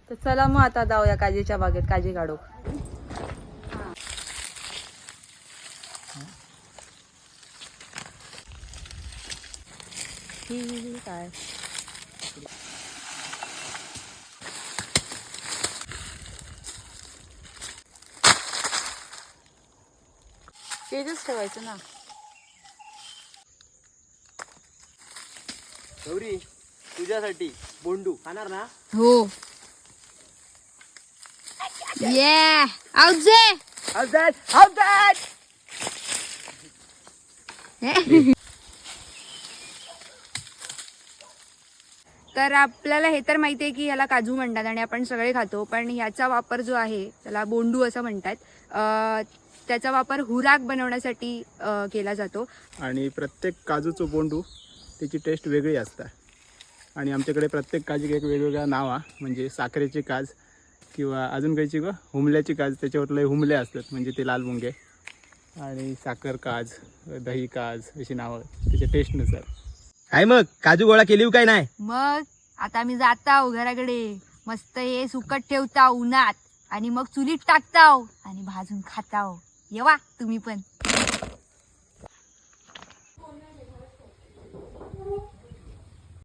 तर चला मग आता जाऊया काजीच्या बागेत, काजी काढू. काय तेजच ठेवायचं ना. गौरी तुझ्यासाठी बोंडू खाणार ना? हो. ये आउजे. तर आपल्याला हे तर माहिती आहे की ह्याला काजू म्हणतात आणि आपण सगळे खातो, पण ह्याचा वापर जो आहे त्याला बोंडू असं म्हणतात. त्याचा वापर हुराक बनवण्यासाठी केला जातो. आणि प्रत्येक काजूचं बोंडू त्याची टेस्ट वेगळी असते. आणि आमच्याकडे प्रत्येक काजीक एक वेगवेगळं नाव आहे. म्हणजे साखरेची काज किंवा अजून काहीची ग हुमल्याची काज, त्याच्यावर लय हुमले असतात म्हणजे ते लाल मुंगे. आणि साखर काज, दही काज अशी नावं त्याच्या टेस्टनुसार. काय मग काजू गोळा केली काय नाही? मग आता मी जाताव घराकडे, मस्त हे सुकट ठेवताव उन्हात आणि मग चुलीत टाकताव आणि भाजून खाताव. येवा तुम्ही पण.